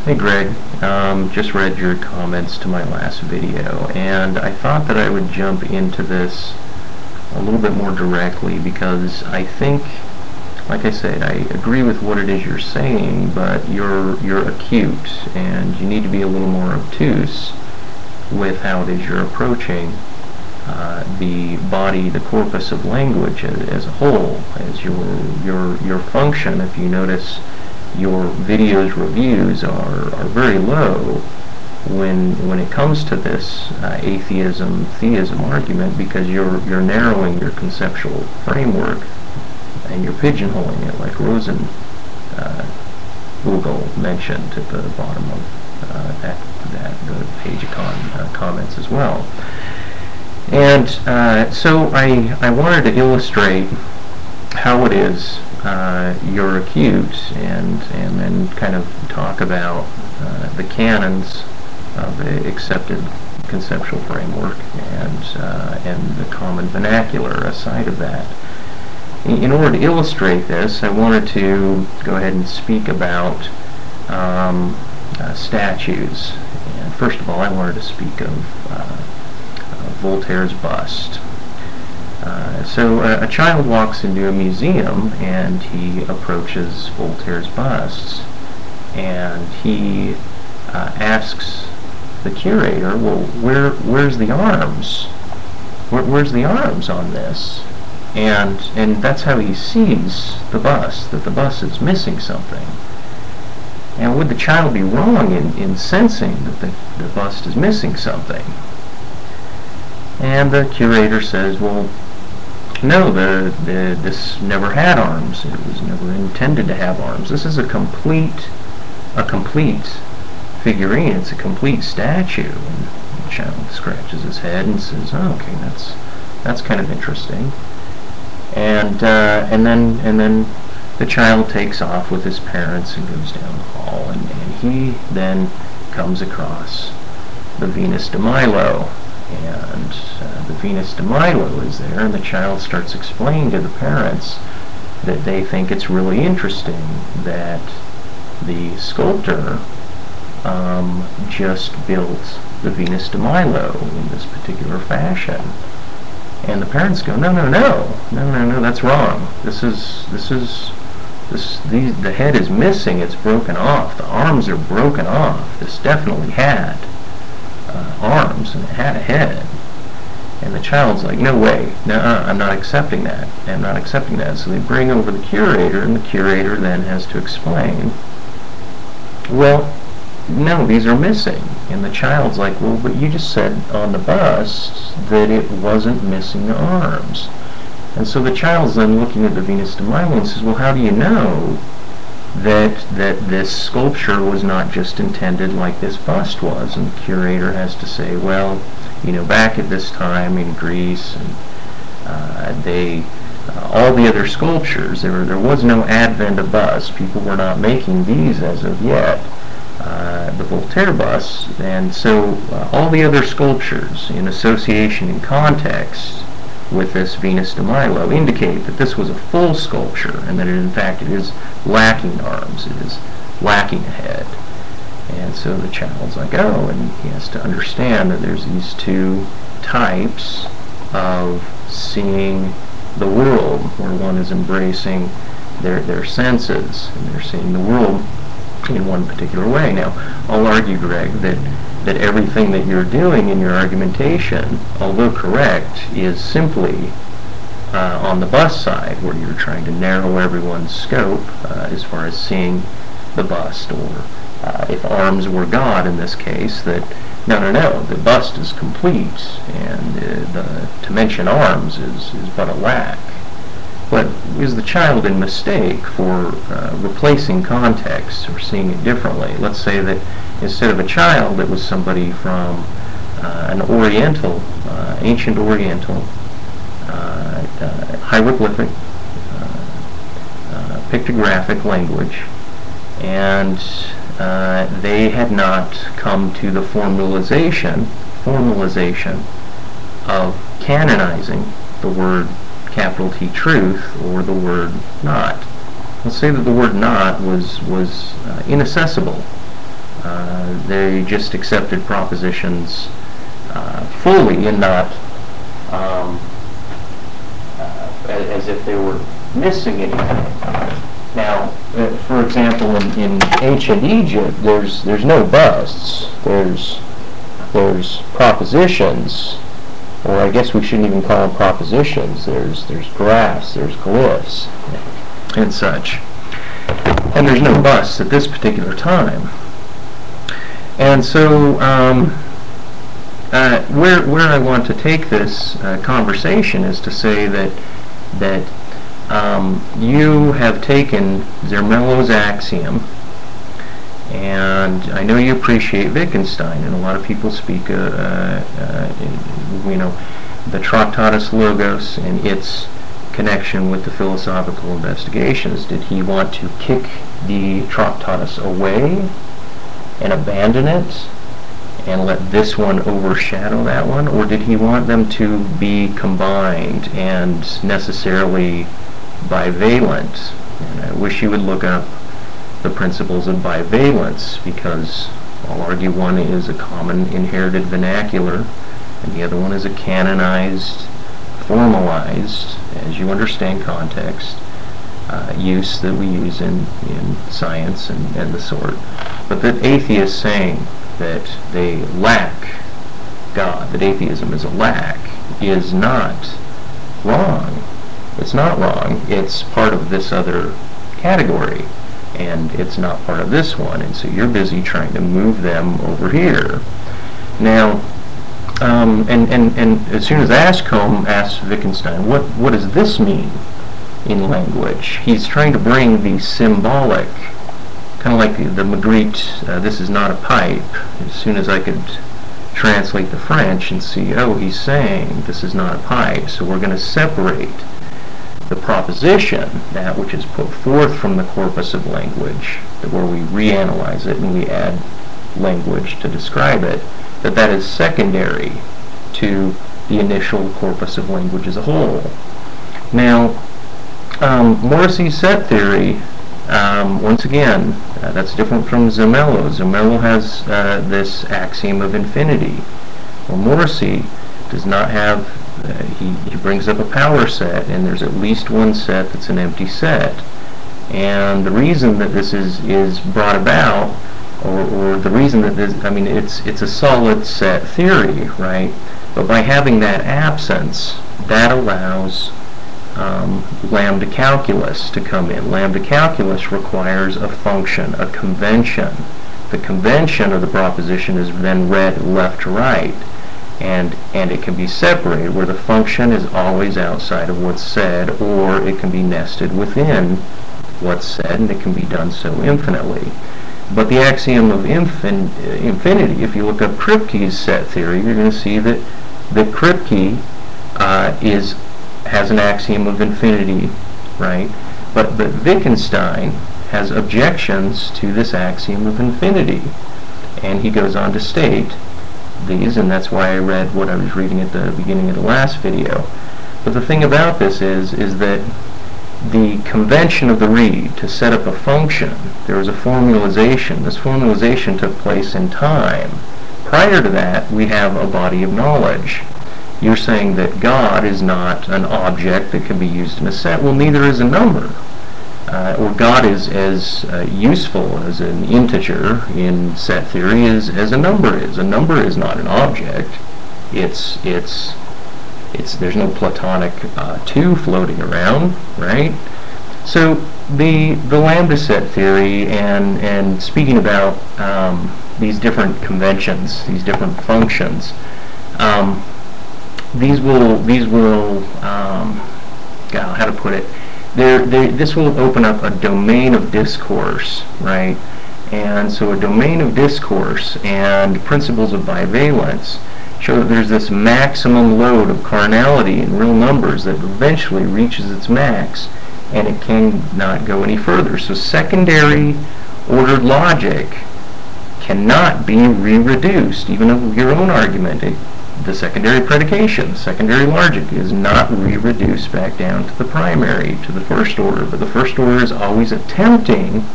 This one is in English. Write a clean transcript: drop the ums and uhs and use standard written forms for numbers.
Hey Greg, just read your comments to my last video, and I thought that I would jump into this a little bit more directly because I think, like I said, I agree with what it is you're saying, but you're acute and you need to be a little more obtuse with how it is you're approaching the body, the corpus of language as a whole, as your function. If you notice, your videos reviews are very low when it comes to this atheism theism argument, because you're narrowing your conceptual framework and you're pigeonholing it, like Google mentioned at the bottom of the page of comments as well. And so I wanted to illustrate how it is you're acute, and then kind of talk about the canons of the accepted conceptual framework and the common vernacular aside of that. In order to illustrate this, I wanted to go ahead and speak about statues. And first of all, I wanted to speak of Voltaire's bust. So a child walks into a museum and he approaches Voltaire's busts, and he asks the curator, well, where's the arms? Where's the arms on this? And that's how he sees the bust, that the bust is missing something. And would the child be wrong in sensing that the bust is missing something? And the curator says, well, no, this never had arms. It was never intended to have arms. This is a complete figurine. It's a complete statue. And the child scratches his head and says, oh, okay, that's kind of interesting. And then the child takes off with his parents and goes down the hall, and he then comes across the Venus de Milo. And the Venus de Milo is there, and the child starts explaining to the parents that they think it's really interesting that the sculptor just built the Venus de Milo in this particular fashion. And the parents go, no, that's wrong. The head is missing. It's broken off. The arms are broken off. This definitely had arms, and it had a head. And the child's like, no way, I'm not accepting that. I'm not accepting that. So they bring over the curator, and the curator then has to explain, well, no, these are missing. And the child's like, well, but you just said on the bust that it wasn't missing the arms. And so the child's then looking at the Venus de Milo and says, well, how do you know that this sculpture was not just intended like this bust was? And the curator has to say, well, you know, back at this time in Greece, and all the other sculptures, there was no advent of busts. People were not making these as of yet, the Voltaire busts, and so all the other sculptures in association and context with this Venus de Milo indicate that this was a full sculpture, and that in fact it is lacking arms, it is lacking a head. And so the child's like, oh, and he has to understand that there's these two types of seeing the world, where one is embracing their senses, and they're seeing the world in one particular way. Now, I'll argue, Greg, that everything that you're doing in your argumentation, although correct, is simply on the bust side, where you're trying to narrow everyone's scope as far as seeing the bust, or if arms were God in this case, that no, the bust is complete, and to mention arms is but a lack. But is the child in mistake for replacing context or seeing it differently? Let's say that instead of a child, it was somebody from an Oriental, ancient Oriental, hieroglyphic, pictographic language, and they had not come to the formalization of canonizing the word capital T truth, or the word not. Let's say that the word not was inaccessible They just accepted propositions fully and not as if they were missing anything. Now, for example, in ancient Egypt, there's no busts. There's propositions, or I guess we shouldn't even call them propositions. There's graphs, there's glyphs, and such. And there's no busts at this particular time. And so, where I want to take this conversation is to say that you have taken Zermelo's axiom, and I know you appreciate Wittgenstein, and a lot of people speak, the Tractatus Logos and its connection with the philosophical investigations. Did he want to kick the Tractatus away and abandon it and let this one overshadow that one, or did he want them to be combined and necessarily bivalent? And I wish you would look up the principles of bivalence, because I'll argue one is a common inherited vernacular and the other one is a canonized, formalized, as you understand context, use that we use in science and the sort. But that atheists saying that they lack God, that atheism is a lack, is not wrong. It's not wrong. It's part of this other category, and it's not part of this one, and so you're busy trying to move them over here. Now, and as soon as Ashcombe asked Wittgenstein, what does this mean in language? He's trying to bring the symbolic, kind of like the Magritte, this is not a pipe. As soon as I could translate the French and see, oh, he's saying this is not a pipe, so we're going to separate the proposition, that which is put forth from the corpus of language, where we reanalyze it and we add language to describe it, that is secondary to the initial corpus of language as a whole. Now, Morrissey's set theory, once again, that's different from Zermelo. Zermelo has this axiom of infinity. Well, Morrissey does not have, he brings up a power set, and there's at least one set that's an empty set. And the reason that this is brought about, or the reason that this, I mean, it's a solid set theory, right? But by having that absence, that allows lambda calculus to come in. Lambda calculus requires a function, a convention. The convention of the proposition is then read left to right, and it can be separated, where the function is always outside of what's said, or it can be nested within what's said, and it can be done so infinitely. But the axiom of infinity, if you look up Kripke's set theory, you're going to see that Kripke has an axiom of infinity, right? But Wittgenstein has objections to this axiom of infinity, and he goes on to state these, and that's why I read what I was reading at the beginning of the last video. But the thing about this is that the convention of the reed to set up a function, there was a formalization. This formalization took place in time. Prior to that, we have a body of knowledge. You're saying that God is not an object that can be used in a set. Well, neither is a number. Or God is as useful as an integer in set theory as a number is. A number is not an object. There's no Platonic 2 floating around, right? So the lambda set theory, and speaking about these different conventions, these different functions, these will how to put it? This will open up a domain of discourse, right? And so a domain of discourse and principles of bivalence show that there's this maximum load of carnality in real numbers that eventually reaches its max, and it cannot go any further. So secondary ordered logic cannot be re-reduced, even of your own argument. The secondary predication, secondary logic, is not re-reduced back down to the primary, to the first order, but the first order is always attempting